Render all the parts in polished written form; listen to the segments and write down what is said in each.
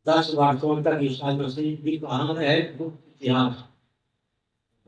10 वर्षों तक ईसा मसीह की कहां है इतिहास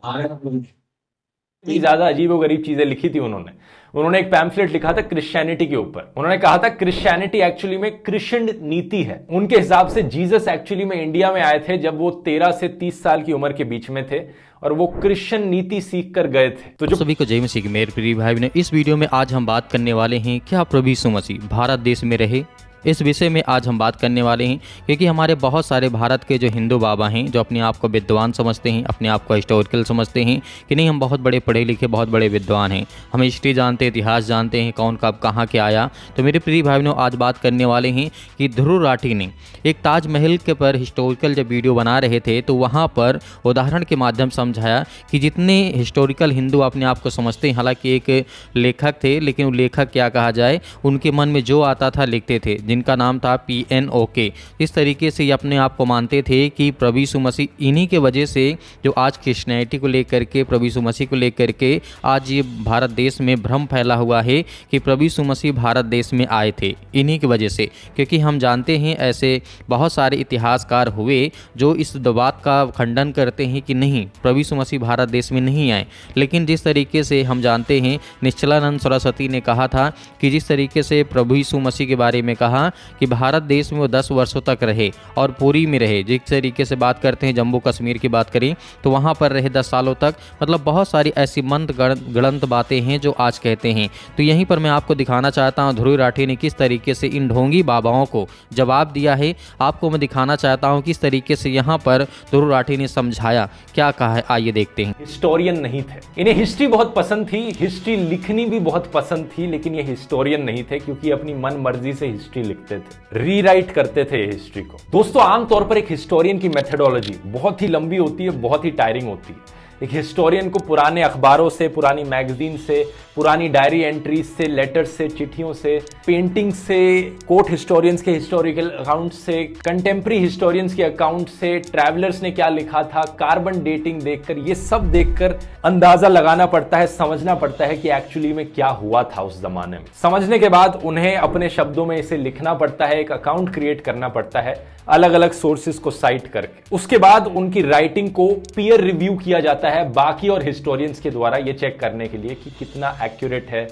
भारत में। इतनी ज्यादा अजीब व गरीब चीजें लिखी थी उन्होंने। उन्होंने एक पैम्फलेट लिखा था क्रिश्चियनिटी के ऊपर। उन्होंने कहा था क्रिश्चियनिटी एक्चुअली में क्रिश्चियन नीति है। उनके हिसाब से जीसस एक्चुअली में इंडिया में आए थे जब वो 13 से 30 साल की उम्र के बीच में थे और वो क्रिश्चियन नीति सीख कर गए थे। तो जो सभी को जय मसीह की मेरे प्रिय भाई ने इस वीडियो में आज हम बात करने वाले हैं क्या प्रभु यीशु मसीह भारत देश में रहे। इस विषय में आज हम बात करने वाले हैं क्योंकि हमारे बहुत सारे भारत के जो हिंदू बाबा हैं जो अपने आप को विद्वान समझते हैं, अपने आप को हिस्टोरिकल समझते हैं कि नहीं हम बहुत बड़े पढ़े लिखे बहुत बड़े विद्वान हैं, हम हिस्ट्री जानते हैं, इतिहास जानते हैं, कौन कब कहाँ के आया। तो मेरे प्रिय भाई ने आज बात करने वाले हैं कि ध्रुव राठी ने एक ताजमहल के पर हिस्टोरिकल जब वीडियो बना रहे थे तो वहाँ पर उदाहरण के माध्यम समझाया कि जितने हिस्टोरिकल हिंदू अपने आप को समझते हैं, हालांकि एक लेखक थे लेकिन वो लेखक क्या कहा जाए, उनके मन में जो आता था लिखते थे, जिनका नाम था PNOK। इस तरीके से ये अपने आप को मानते थे कि प्रभु यीशु मसीह इन्हीं के वजह से जो आज क्रिश्चियनिटी को लेकर के, प्रभु यीशु मसीह को लेकर के आज ये भारत देश में भ्रम फैला हुआ है कि प्रभु यीशु मसीह भारत देश में आए थे इन्हीं की वजह से। क्योंकि हम जानते हैं ऐसे बहुत सारे इतिहासकार हुए जो इस बात का खंडन करते हैं कि नहीं प्रभु यीशु मसीह भारत देश में नहीं आए। लेकिन जिस तरीके से हम जानते हैं निश्चलानंद सरस्वती ने कहा था कि जिस तरीके से प्रभु यीशु मसीह के बारे में कहा कि भारत देश में वो 10 वर्षों तक रहे और पूरी में रहे। जिस तरीके से बात करते हैं जम्मू कश्मीर की बात करें तो वहाँ पर रहे 10 सालों तक। मतलब बहुत सारी ऐसी मंद गणंत बातें हैं जो आज कहते हैं। तो यहीं पर मैं आपको दिखाना चाहता हूँ ध्रुव राठी ने किस तरीके से इन ढोंगी बाबाओं को जवाब दिया है। आपको मैं दिखाना चाहता हूँ किस तरीके से यहाँ पर ध्रुव राठी ने समझाया, क्या कहा है, आइए देखते हैं। हिस्टोरियन नहीं थे, इन्हें हिस्ट्री बहुत पसंद थी, हिस्ट्री लिखनी भी बहुत पसंद थी, लेकिन ये हिस्टोरियन नहीं थे क्योंकि अपनी मन मर्जी से हिस्ट्री लिखते थे, रीराइट करते थे हिस्ट्री को। दोस्तों आमतौर पर एक हिस्टोरियन की मेथडोलॉजी बहुत ही लंबी होती है, बहुत ही टायरिंग होती है। एक हिस्टोरियन को पुराने अखबारों से, पुरानी मैगजीन से, पुरानी डायरी एंट्रीज से, लेटर्स से, चिट्ठियों से, पेंटिंग से, कोर्ट हिस्टोरियंस के हिस्टोरिकल अकाउंट से, कंटेम्प्रेरी हिस्टोरियंस के अकाउंट से, ट्रैवलर्स ने क्या लिखा था, कार्बन डेटिंग देखकर, ये सब देखकर अंदाजा लगाना पड़ता है, समझना पड़ता है कि एक्चुअली में क्या हुआ था उस जमाने में। समझने के बाद उन्हें अपने शब्दों में इसे लिखना पड़ता है, एक अकाउंट क्रिएट करना पड़ता है अलग अलग सोर्सेज को साइट करके। उसके बाद उनकी राइटिंग को पीयर रिव्यू किया जाता है बाकी और हिस्टोरियंस के द्वारा, ये चेक करने के लिए कि कितना एक्यूरेट है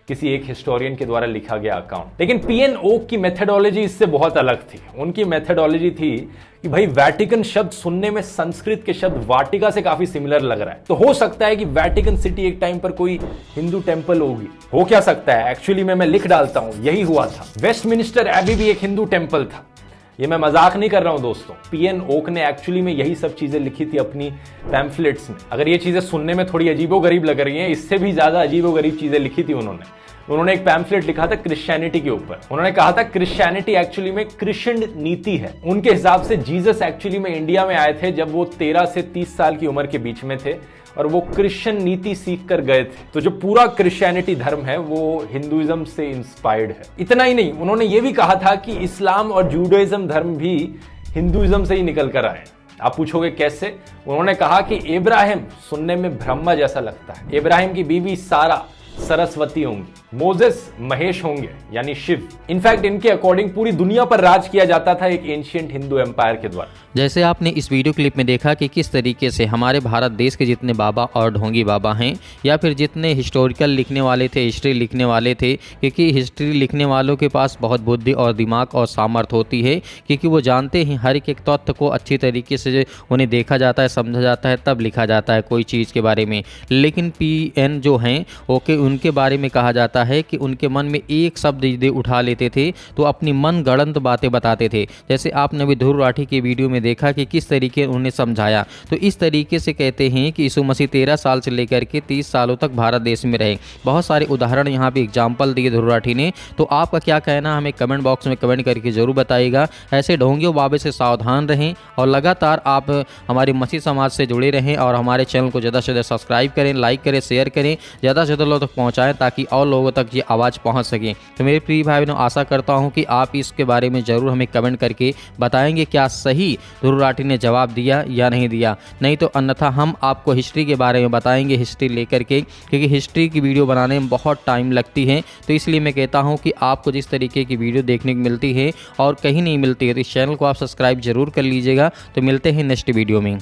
किसी एक हिस्टोरियन के द्वारा लिखा गया अकाउंट। लेकिन PNOK की मेथडोलॉजी इससे बहुत अलग थी। उनकी मेथडोलॉजी थी कि भाई वैटिकन शब्द सुनने में संस्कृत के शब्द वाटिका से काफी सिमिलर लग रहा है, तो हो सकता है कि वैटिकन सिटी एक टाइम पर कोई हिंदू टेंपल होगी। हो क्या सकता है, एक्चुअली में मैं लिख डालता हूं, यही हुआ था। वेस्टमिनिस्टर एबी भी एक हिंदू टेंपल था। ये मैं मजाक नहीं कर रहा हूं दोस्तों। PNOK ने एक्चुअली में यही सब चीजें लिखी थी अपनी पैम्फलेट्स में। अगर ये चीजें सुनने में थोड़ी अजीबोगरीब लग रही हैं, इससे भी ज्यादा अजीबोगरीब चीजें लिखी थी उन्होंने एक पैम्फलेट लिखा था क्रिश्चियनिटी के ऊपर। उन्होंने कहा था क्रिश्चियनिटी एक्चुअली में क्रिश्चियन नीति है। उनके हिसाब से जीसस एक्चुअली में इंडिया में आए थे जब वो 13 से 30 साल की उम्र के बीच में थे और वो क्रिश्चियन नीति सीख कर गए थे। तो जो पूरा क्रिश्चियनिटी धर्म है वो हिंदुइज्म से इंस्पायर्ड है। इतना ही नहीं, उन्होंने ये भी कहा था कि इस्लाम और जूडाइज्म धर्म भी हिंदुइज्म से ही निकल कर आए। आप पूछोगे कैसे? उन्होंने कहा कि इब्राहिम सुनने में ब्रह्मा जैसा लगता है, इब्राहिम की बीवी सारा सरस्वती होंगी, मोजेस महेश होंगे यानी शिव। इनफैक्ट इनके अकॉर्डिंग पूरी दुनिया पर राज किया जाता था एक एंशिएंट हिंदू एम्पायर के द्वारा। जैसे आपने इस वीडियो क्लिप में देखा कि किस तरीके से हमारे भारत देश के जितने बाबा और ढोंगी बाबा हैं या फिर जितने हिस्टोरिकल लिखने वाले थे, हिस्ट्री लिखने वाले थे, क्योंकि हिस्ट्री लिखने वालों के पास बहुत बुद्धि और दिमाग और सामर्थ्य होती है क्योंकि वो जानते हैं हर एक तथ्य को अच्छी तरीके से उन्हें देखा जाता है, समझा जाता है, तब लिखा जाता है कोई चीज़ के बारे में। लेकिन PN जो हैं ओके, उनके बारे में कहा जाता है कि उनके मन में एक शब्द यदि उठा लेते थे तो अपनी मन गढ़ंत बातें बताते थे। जैसे आपने भी ध्रुव राठी की वीडियो में देखा कि किस तरीके उन्हें समझाया। तो इस तरीके से कहते हैं कि यीशु मसीह 13 साल से लेकर के 30 सालों तक भारत देश में रहे। बहुत सारे उदाहरण यहाँ पे एग्जाम्पल दिए ध्रुव राठी ने। तो आपका क्या कहना, हमें कमेंट बॉक्स में कमेंट करके जरूर बताइएगा। ऐसे ढोंगियों बाबे से सावधान रहें और लगातार आप हमारे मसीह समाज से जुड़े रहें और हमारे चैनल को ज़्यादा से ज़्यादा सब्सक्राइब करें, लाइक करें, शेयर करें, ज़्यादा से ज़्यादा लोग तक पहुँचाएँ ताकि और लोगों तक ये आवाज़ पहुँच सके। तो मेरे प्रिय भाई बहनों, आशा करता हूँ कि आप इसके बारे में ज़रूर हमें कमेंट करके बताएंगे क्या सही ध्रुव राठी ने जवाब दिया या नहीं दिया। नहीं तो अन्यथा हम आपको हिस्ट्री के बारे में बताएंगे, हिस्ट्री लेकर के, क्योंकि हिस्ट्री की वीडियो बनाने में बहुत टाइम लगती है। तो इसलिए मैं कहता हूं कि आपको जिस तरीके की वीडियो देखने को मिलती है और कहीं नहीं मिलती है, तो इस चैनल को आप सब्सक्राइब जरूर कर लीजिएगा। तो मिलते हैं नेक्स्ट वीडियो में।